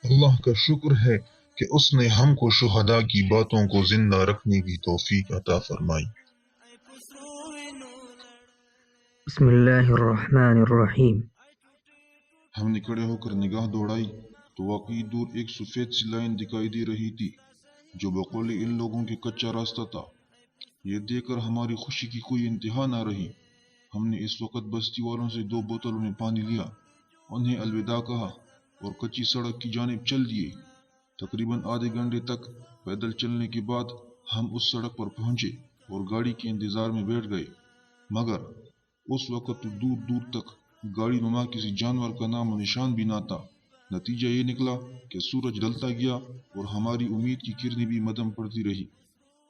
اللہ کا شکر ہے کہ اس نے ہم کو شہداء کی باتوں کو زندہ رکھنے کی توفیق عطا فرمائی۔ بسم اللہ الرحمن الرحیم۔ ہم نے کھڑے ہو کر نگاہ دوڑائی تو واقعی دور ایک سفید سی لائن دکھائی دے رہی تھی جو بقول ان لوگوں کے کچا راستہ تھا۔ یہ دیکھ کر ہماری خوشی کی کوئی انتہا نہ رہی۔ ہم نے اس وقت بستی والوں سے 2 بوتلوں میں پانی لیا، انہیں الوداع کہا اور کچی سڑک کی جانب چل دیے۔ تقریباً آدھے گھنٹے تک پیدل چلنے کے بعد ہم اس سڑک پر پہنچے اور گاڑی کے انتظار میں بیٹھ گئے، مگر اس وقت دور دور تک گاڑی نما کسی جانور کا نام و نشان بھی نہ تھا۔ نتیجہ یہ نکلا کہ سورج ڈھلتا گیا اور ہماری امید کی کرنیں بھی مدھم پڑتی رہی۔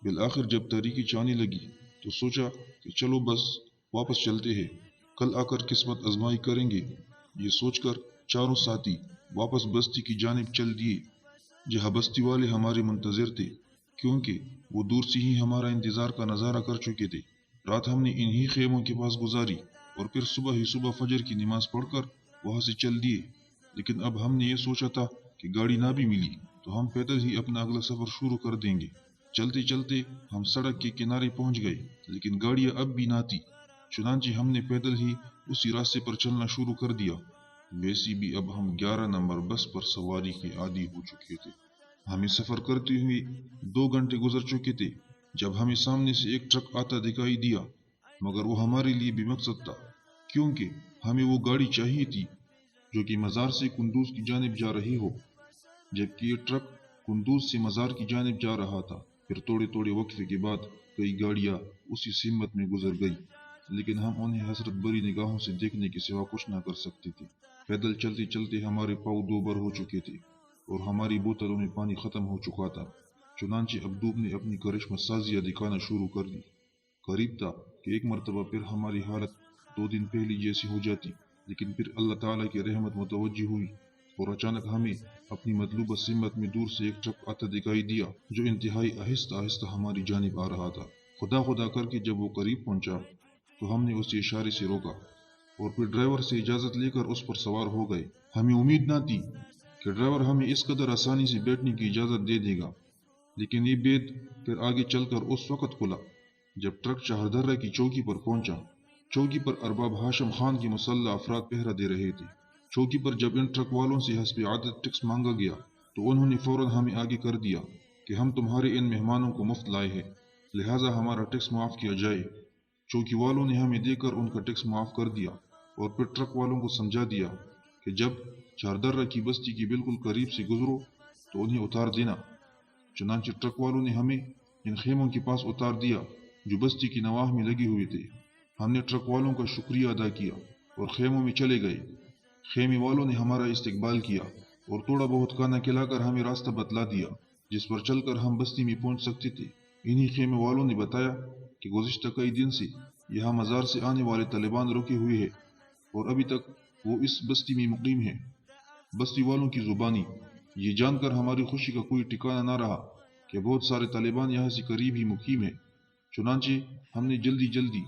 بالآخر جب تاریکی چھانے لگی تو سوچا کہ چلو بس واپس چلتے ہیں، کل آ کر قسمت آزمائی کریں گے۔ یہ سوچ کر چاروں ساتھی واپس بستی کی جانب چل دیے، جہاں بستی والے ہمارے منتظر تھے، کیونکہ وہ دور سے ہی ہمارا انتظار کا نظارہ کر چکے تھے۔ رات ہم نے انہی خیموں کے پاس گزاری اور پھر صبح ہی فجر کی نماز پڑھ کر وہاں سے چل دیے۔ لیکن اب ہم نے یہ سوچا تھا کہ گاڑی نہ بھی ملی تو ہم پیدل ہی اپنا اگلا سفر شروع کر دیں گے۔ چلتے چلتے ہم سڑک کے کنارے پہنچ گئے، لیکن گاڑیاں اب بھی نہ تھی، چنانچہ ہم نے پیدل ہی اسی راستے پر چلنا شروع کر دیا۔ ویسے بھی اب ہم 11 نمبر بس پر سواری کے عادی ہو چکے تھے۔ ہمیں سفر کرتے ہوئے 2 گھنٹے گزر چکے تھے جب ہمیں سامنے سے ایک ٹرک آتا دکھائی دیا، مگر وہ ہمارے لیے بے مقصد تھا، کیونکہ ہمیں وہ گاڑی چاہیے تھی جو کہ مزار سے قندوز کی جانب جا رہی ہو، جبکہ یہ ٹرک قندوز سے مزار کی جانب جا رہا تھا۔ پھر تھوڑے تھوڑے وقفے کے بعد کئی گاڑیاں اسی سمت میں گزر گئی، لیکن ہم انہیں حسرت بری نگاہوں سے دیکھنے کے سوا کچھ نہ کر سکتے تھے۔ پیدل چلتے چلتے ہمارے پاؤں 2 بر ہو چکے تھے اور ہماری بوتلوں میں پانی ختم ہو چکا تھا، چنانچہ اب دھوپ نے اپنی کرشمہ سازیاں دکھانا شروع کر دی۔ قریب تھا کہ ایک مرتبہ پھر ہماری حالت 2 دن پہلی جیسی ہو جاتی، لیکن پھر اللہ تعالیٰ کی رحمت متوجہ ہوئی اور اچانک ہمیں اپنی مطلوبہ سمت میں دور سے ایک ٹرک آتا دکھائی دیا جو انتہائی آہستہ آہستہ ہماری جانب آ رہا تھا۔ خدا خدا کر کے جب وہ قریب پہنچا تو ہم نے اسے اشارے سے روکا اور پھر ڈرائیور سے اجازت لے کر اس پر سوار ہو گئے۔ ہمیں امید نہ تھی کہ ڈرائیور ہمیں اس قدر آسانی سے بیٹھنے کی اجازت دے دے گا، لیکن یہ بید پھر آگے چل کر اس وقت کھلا جب ٹرک چہردرہ کی چوکی پر پہنچا۔ چوکی پر ارباب ہاشم خان کے مسلح افراد پہرا دے رہے تھے۔ چوکی پر جب ان ٹرک والوں سے حسب عادت ٹیکس مانگا گیا تو انہوں نے فوراً ہمیں آگے کر دیا کہ ہم تمہارے ان مہمانوں کو مفت لائے ہیں، لہٰذا ہمارا ٹیکس معاف کیا جائے۔ چوکی والوں نے ہمیں دے کر ان کا ٹیکس معاف کر دیا اور پھر ٹرک والوں کو سمجھا دیا کہ جب چہردرہ کی بستی کے بالکل قریب سے گزرو تو انہیں اتار دینا۔ چنانچہ ٹرک والوں نے ہمیں ان خیموں کے پاس اتار دیا جو بستی کی نواح میں لگے ہوئے تھے۔ ہم نے ٹرک والوں کا شکریہ ادا کیا اور خیموں میں چلے گئے۔ خیمے والوں نے ہمارا استقبال کیا اور تھوڑا بہت کھانا کھلا کر ہمیں راستہ بتلا دیا جس پر چل کر ہم بستی میں پہنچ سکتے تھے۔ انہی خیمے والوں نے بتایا کہ گزشتہ کئی دن سے یہاں مزار سے آنے والے طالبان رکے ہوئے ہیں اور ابھی تک وہ اس بستی میں مقیم ہیں۔ بستی والوں کی زبانی یہ جان کر ہماری خوشی کا کوئی ٹھکانہ نہ رہا کہ بہت سارے طالبان یہاں سے قریب ہی مقیم ہیں۔ چنانچہ ہم نے جلدی جلدی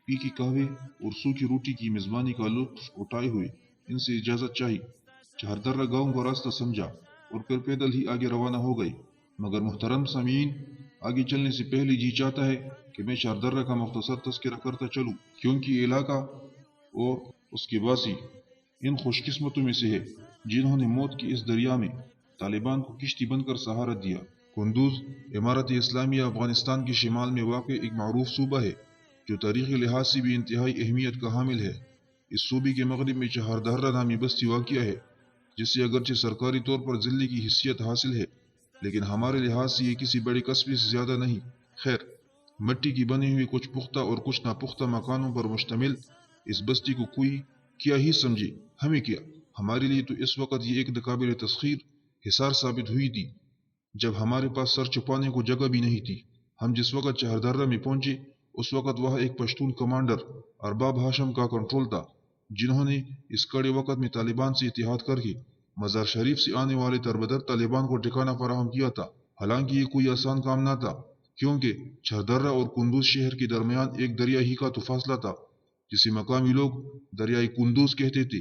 پی کے قہوے اور سوکھی روٹی کی میزبانی کا لطف اٹھائے ہوئے ان سے اجازت چاہی، چہردرہ گاؤں کا راستہ سمجھا اور پھر پیدل ہی آگے روانہ ہو گئے۔ مگر محترم سامعین، آگے چلنے سے پہلے جی چاہتا ہے کہ میں چہردرہ کا مختصر تذکرہ کرتا چلوں، کیونکہ یہ علاقہ اور اس کے باسی ان خوش قسمتوں میں سے ہے جنہوں نے موت کے اس دریا میں طالبان کو کشتی بن کر سہارا دیا۔ قندوز امارت اسلامیہ افغانستان کے شمال میں واقع ایک معروف صوبہ ہے جو تاریخی لحاظ سے بھی انتہائی اہمیت کا حامل ہے۔ اس صوبے کے مغرب میں چہردرہ نامی بستی واقع ہے جس سے اگرچہ سرکاری طور پر ضلع کی حیثیت حاصل ہے، لیکن ہمارے لحاظ سے یہ کسی بڑے قصبے سے زیادہ نہیں۔ خیر، مٹی کی بنی ہوئی کچھ پختہ اور کچھ ناپختہ مکانوں پر مشتمل اس بستی کو کوئی کیا ہی سمجھے، ہمیں کیا، ہمارے لیے تو اس وقت یہ ایک قابل تسخیر حصار ثابت ہوئی تھی جب ہمارے پاس سر چھپانے کو جگہ بھی نہیں تھی۔ ہم جس وقت چہردرہ میں پہنچے اس وقت وہاں ایک پشتون کمانڈر ارباب ہاشم کا کنٹرول تھا، جنہوں نے اس کڑے وقت میں طالبان سے اتحاد کر کے مزار شریف سے آنے والے تربدر طالبان کو ٹھکانہ فراہم کیا تھا۔ حالانکہ یہ کوئی آسان کام نہ تھا، کیونکہ چہردرہ اور قندوز شہر کے درمیان ایک دریا ہی کا تو فاصلہ تھا جسے مقامی لوگ دریائے قندوز کہتے تھے،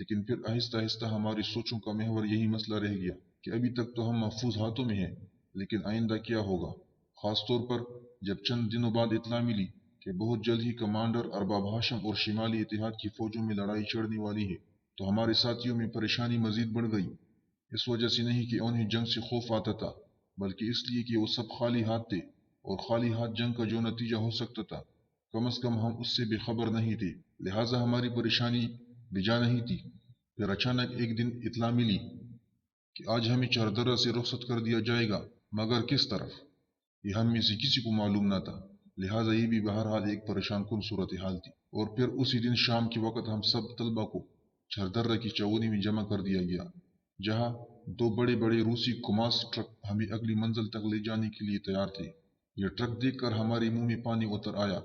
لیکن پھر آہستہ آہستہ ہماری سوچوں کا محور یہی مسئلہ رہ گیا کہ ابھی تک تو ہم محفوظ ہاتھوں میں ہیں، لیکن آئندہ کیا ہوگا؟ خاص طور پر جب چند دنوں بعد اطلاع ملی کہ بہت جلد ہی کمانڈر ارباب ہاشم اور شمالی اتحاد کی فوجوں میں لڑائی چھڑنے والی ہے، تو ہمارے ساتھیوں میں پریشانی مزید بڑھ گئی۔ اس وجہ سے نہیں کہ انہیں جنگ سے خوف آتا تھا، بلکہ اس لیے کہ وہ سب خالی ہاتھ تھے، اور خالی ہاتھ جنگ کا جو نتیجہ ہو سکتا تھا کم از کم ہم اس سے بے خبر نہیں تھے، لہٰذا ہماری پریشانی بجا نہیں تھی۔ پھر اچانک ایک دن اطلاع ملی کہ آج ہمیں چاردرہ سے رخصت کر دیا جائے گا، مگر کس طرف؟ یہ ہم میں سے کسی کو معلوم نہ تھا، لہٰذا یہ بھی بہرحال ایک پریشان کن صورتحال تھی۔ اور پھر اسی دن شام کے وقت ہم سب طلبہ کو چاردرہ کی چوگنی میں جمع کر دیا گیا، جہاں دو بڑے بڑے روسی کماس ٹرک ہمیں اگلی منزل تک لے جانے کے لیے تیار تھے۔ یہ ٹرک دیکھ کر ہمارے منہ میں پانی اتر آیا،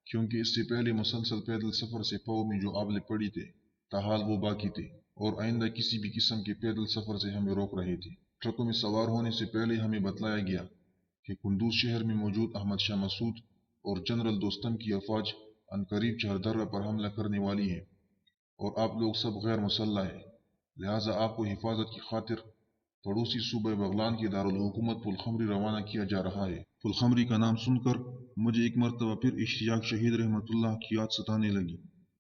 کیونکہ اس سے پہلے مسلسل پیدل سفر سے پاؤں میں جو آبلے پڑی تھے تاحال وہ باقی تھے، اور آئندہ کسی بھی قسم کے پیدل سفر سے ہمیں روک رہے تھے۔ ٹرکوں میں سوار ہونے سے پہلے ہمیں بتلایا گیا کہ قندوز شہر میں موجود احمد شاہ مسعود اور جنرل دوستم کی افواج عنقریب چاردرہ پر حملہ کرنے والی ہے، اور آپ لوگ سب غیر مسلح ہیں، لہٰذا آپ کو حفاظت کی خاطر پڑوسی صوبہ بغلان کے دارالحکومت پلخمری روانہ کیا جا رہا ہے۔ پلخمری کا نام سن کر مجھے ایک مرتبہ پھر اشتیاق شہید رحمت اللہ کی یاد ستانے لگی،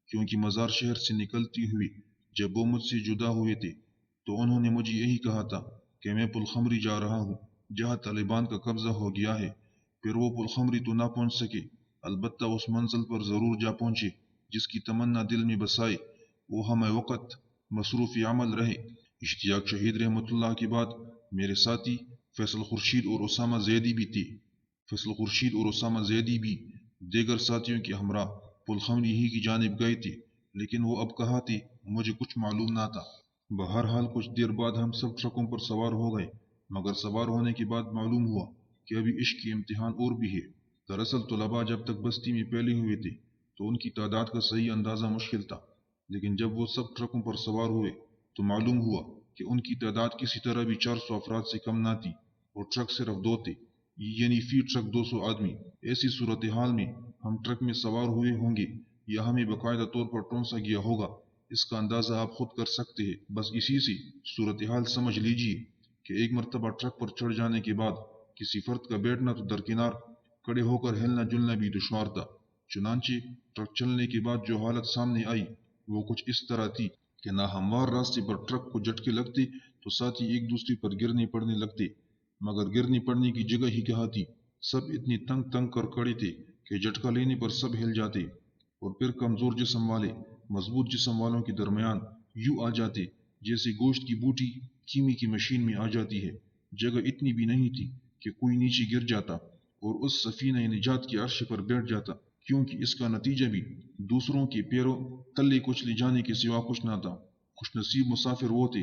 کیونکہ مزار شہر سے نکلتی ہوئی جب وہ مجھ سے جدا ہوئے تھے تو انہوں نے مجھے یہی کہا تھا کہ میں پلخمری جا رہا ہوں، جہاں طالبان کا قبضہ ہو گیا ہے۔ پھر وہ پلخمری تو نہ پہنچ سکے، البتہ اس منزل پر ضرور جا پہنچے جس کی تمنا دل میں بسائے وہ ہمیں وقت مصروف عمل رہے۔ اشتیاق شہید رحمت اللہ کے بعد میرے ساتھی فیصل خورشید اور اسامہ زیدی بھی تھے۔ فیصل خورشید اور اسامہ زیدی بھی دیگر ساتھیوں کے ہمراہ پلخمری ہی کی جانب گئے تھے، لیکن وہ اب کہاں تھے مجھے کچھ معلوم نہ تھا۔ بہرحال کچھ دیر بعد ہم سب ٹرکوں پر سوار ہو گئے، مگر سوار ہونے کے بعد معلوم ہوا کہ ابھی عشق کی امتحان اور بھی ہے۔ دراصل طلباء جب تک بستی میں پھیلے ہوئے تھے تو ان کی تعداد کا صحیح اندازہ مشکل تھا، لیکن جب وہ سب ٹرکوں پر سوار ہوئے تو معلوم ہوا کہ ان کی تعداد کسی طرح بھی 400 افراد سے کم نہ تھی، اور ٹرک صرف 2 تھے، یعنی فی ٹرک 200 آدمی۔ ایسی صورتحال میں ہم ٹرک میں سوار ہوئے ہوں گے یا ہمیں باقاعدہ طور پر ٹونسا گیا ہوگا، اس کا اندازہ آپ خود کر سکتے ہیں۔ بس اسی سے صورتحال سمجھ لیجیے کہ ایک مرتبہ ٹرک پر چڑھ جانے کے بعد کسی فرد کا بیٹھنا تو درکنار، کھڑے ہو کر ہلنا جلنا بھی دشوار تھا۔ چنانچہ ٹرک چلنے کے بعد جو حالت سامنے آئی وہ کچھ اس طرح تھی کہ ناہموار راستے پر ٹرک کو جھٹکے لگتے تو ساتھی ایک دوسرے پر گرنے پڑنے لگتے، مگر گرنے پڑنے کی جگہ ہی کہاں تھی، سب اتنی تنگ کر کھڑے تھے کہ جھٹکا لینے پر سب ہل جاتے، اور پھر کمزور جسم والے مضبوط جسم والوں کے درمیان یوں آ جاتے جیسے گوشت کی بوٹی کیمی کی مشین میں آ جاتی ہے۔ جگہ اتنی بھی نہیں تھی کہ کوئی نیچے گر جاتا اور اس سفینہ نجات کے عرش پر بیٹھ جاتا، کیونکہ اس کا نتیجہ بھی دوسروں کے پیروں تلے کچلے جانے کے سوا کچھ نہ تھا۔ خوش نصیب مسافر وہ تھے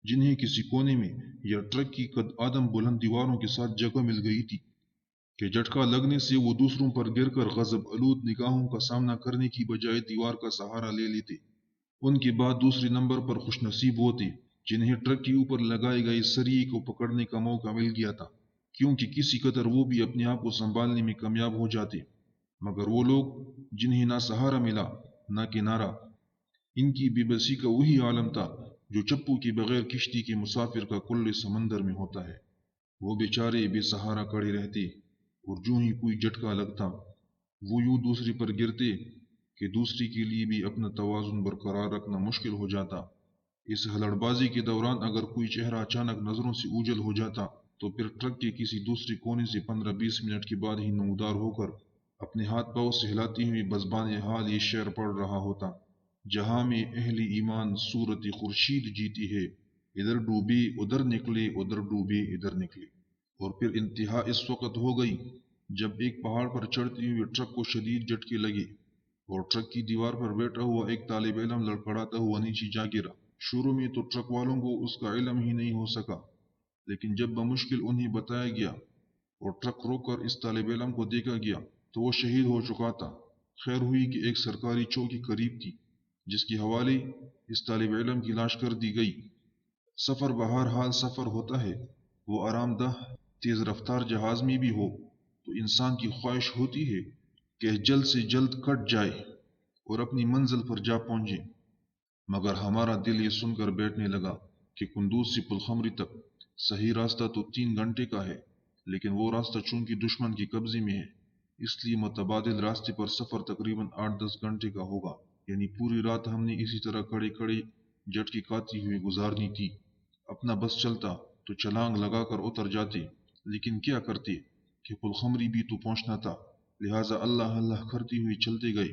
جنہیں کسی کونے میں یا ٹرک کی قد آدم بلند دیواروں کے ساتھ جگہ مل گئی تھی کہ جھٹکا لگنے سے وہ دوسروں پر گر کر غضب آلود نگاہوں کا سامنا کرنے کی بجائے دیوار کا سہارا لے لیتے۔ ان کے بعد دوسرے نمبر پر خوش نصیب وہ تھے جنہیں ٹرک کے اوپر لگائے گئے سریے کو پکڑنے کا موقع مل گیا تھا، کیونکہ کسی قدر وہ بھی اپنے آپ کو سنبھالنے میں کامیاب ہو جاتے۔ مگر وہ لوگ جنہیں نہ سہارا ملا نہ کنارہ، ان کی بے بسی کا وہی عالم تھا جو چپو کے بغیر کشتی کے مسافر کا کل سمندر میں ہوتا ہے۔ وہ بیچارے بے سہارا کھڑے رہتے، اور جو ہی کوئی جھٹکا لگتا وہ یوں دوسرے پر گرتے کہ دوسرے کے لیے بھی اپنا توازن برقرار رکھنا مشکل ہو جاتا۔ اس ہلڑ بازی کے دوران اگر کوئی چہرہ اچانک نظروں سے اوجھل ہو جاتا تو پھر ٹرک کے کسی دوسرے کونے سے 15-20 منٹ کے بعد ہی نمودار ہو کر اپنے ہاتھ پاؤں سے ہلاتی ہوئی بزبان حال یہ شعر پڑھ رہا ہوتا: جہاں میں اہل ایمان صورت خورشید جیتی ہے، ادھر ڈوبے ادھر نکلے ادھر ڈوبے ادھر نکلے۔ اور پھر انتہا اس وقت ہو گئی جب ایک پہاڑ پر چڑھتے ہوئے ٹرک کو شدید جھٹکے لگے اور ٹرک کی دیوار پر بیٹھا ہوا ایک طالب علم لڑکھڑاتا ہوا نیچے جا گرا۔ شروع میں تو ٹرک والوں کو اس کا علم ہی نہیں ہو سکا، لیکن جب بمشکل انہیں بتایا گیا اور ٹرک روک کر اس طالب علم کو دیکھا گیا تو وہ شہید ہو چکا تھا۔ خیر ہوئی کہ ایک سرکاری چوکی قریب تھی جس کے حوالے اس طالب علم کی لاش کر دی گئی۔ سفر بہرحال سفر ہوتا ہے، وہ آرام دہ تیز رفتار جہاز میں بھی ہو تو انسان کی خواہش ہوتی ہے کہ جلد سے جلد کٹ جائے اور اپنی منزل پر جا پہنچے، مگر ہمارا دل یہ سن کر بیٹھنے لگا کہ قندوز سے پلخمری تک صحیح راستہ تو 3 گھنٹے کا ہے، لیکن وہ راستہ چونکہ دشمن کے قبضے میں ہے، اس لیے متبادل راستے پر سفر تقریباً 8-10 گھنٹے کا ہوگا۔ یعنی پوری رات ہم نے اسی طرح کھڑے کھڑے جھٹکے کھاتے ہوئے گزارنی تھی۔ اپنا بس چلتا تو چھلانگ لگا کر اتر جاتے، لیکن کیا کرتے کہ پلخمری بھی تو پہنچنا تھا، لہٰذا اللہ اللہ کرتے ہوئے چلتے گئے۔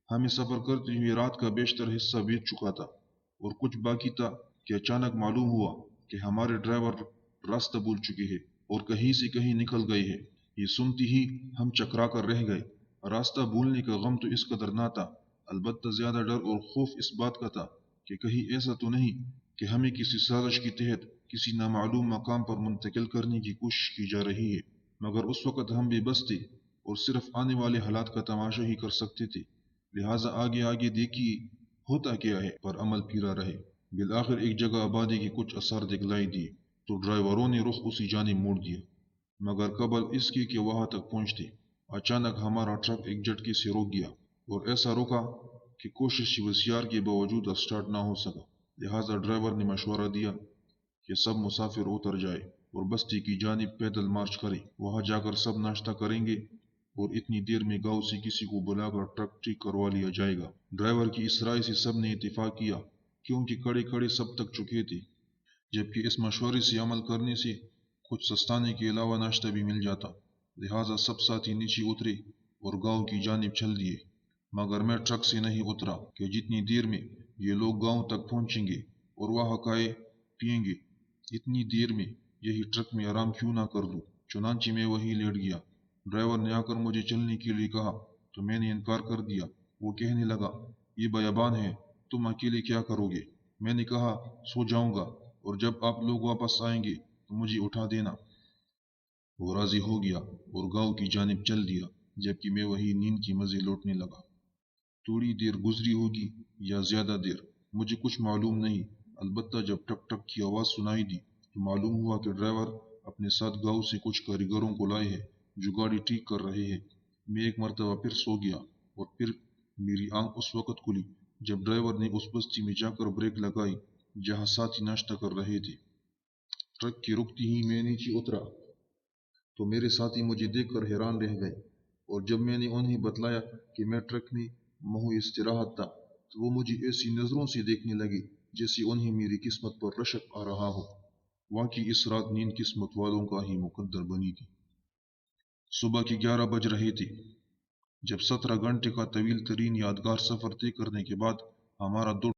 ہمیں سفر کرتے ہوئے رات کا بیشتر حصہ بیت چکا تھا اور کچھ باقی تھا کہ اچانک معلوم ہوا کہ ہمارے ڈرائیور راستہ بھول چکے ہیں اور کہیں سے کہیں نکل گئے ہیں۔ یہ سنتے ہی ہم چکرا کر رہ گئے۔ راستہ بھولنے کا غم تو اس قدر نہ تھا، البتہ زیادہ ڈر اور خوف اس بات کا تھا کہ کہیں ایسا تو نہیں کہ ہمیں کسی سازش کے تحت کسی نامعلوم مقام پر منتقل کرنے کی کوشش کی جا رہی ہے۔ مگر اس وقت ہم بے بس تھے اور صرف آنے والے حالات کا تماشا ہی کر سکتے تھے، لہٰذا آگے آگے دیکھیے ہوتا کیا ہے پر عمل پھیرا رہے۔ بالآخر ایک جگہ آبادی کے کچھ اثار دکھلائی دیے تو ڈرائیوروں نے رخ اسی جانب موڑ دیا، مگر قبل اس کے کہ وہاں تک پہنچتے اچانک ہمارا ٹرک ایک جھٹکے سے رک گیا، اور ایسا رکا کہ کوشش وسیار کے باوجود اسٹارٹ نہ ہو سکا۔ لہٰذا ڈرائیور نے مشورہ دیا کہ سب مسافر اتر جائے اور بستی کی جانب پیدل مارچ کریں، وہاں جا کر سب ناشتہ کریں گے اور اتنی دیر میں گاؤں سے کسی کو بلا کر ٹرک ٹھیک کروا لیا جائے گا۔ ڈرائیور کی اس رائے سے سب نے اتفاق کیا، کیونکہ کھڑے کھڑے سب تک چکے تھے، جبکہ اس مشورے سے عمل کرنے سے کچھ سستانے کے علاوہ ناشتہ بھی مل جاتا۔ لہٰذا سب ساتھی نیچے اترے اور گاؤں کی جانب چل دیے، مگر میں ٹرک سے نہیں اترا کہ جتنی دیر میں یہ لوگ گاؤں تک پہنچیں گے اور وہاں کھائے پیئیں گے، اتنی دیر میں یہی ٹرک میں آرام کیوں نہ کر لوں۔ چنانچہ میں وہی لیٹ گیا۔ ڈرائیور نے آ کر مجھے چلنے کے لیے کہا تو میں نے انکار کر دیا۔ وہ کہنے لگا، یہ بیابان ہے، تم اکیلے کیا کرو گے؟ میں نے کہا، سو جاؤں گا اور جب آپ لوگ واپس آئیں گے تو مجھے اٹھا دینا۔ وہ راضی ہو گیا اور گاؤں کی جانب چل دیا، جبکہ میں وہی نیند کی مزے لوٹنے لگا۔ تھوڑی دیر گزری ہوگی یا زیادہ دیر، مجھے کچھ معلوم نہیں، البتہ جب ٹک ٹک کی آواز سنائی دی تو معلوم ہوا کہ ڈرائیور اپنے ساتھ گاؤں سے کچھ کاریگروں کو لائے ہیں جو گاڑی ٹھیک کر رہے ہیں۔ میں ایک مرتبہ پھر سو گیا اور پھر میری آنکھ اس وقت کھلی جب ڈرائیور نے اس بستی میں جا کر بریک لگائی جہاں ساتھی ناشتہ کر رہے تھے۔ ٹرک کے رکتے ہی میں نیچے اترا تو میرے ساتھی مجھے دیکھ کر حیران رہ گئے، اور جب میں نے انہیں بتلایا کہ میں ٹرک میں محو استراحت تھا تو وہ مجھے ایسی نظروں سے دیکھنے لگے جیسے انہیں میری قسمت پر رشک آ رہا ہو۔ واقعی اس رات نیند قسمت والوں کا ہی مقدر بنی تھی۔ صبح کے 11 بج رہے تھے جب 17 گھنٹے کا طویل ترین یادگار سفر طے کرنے کے بعد ہمارا دو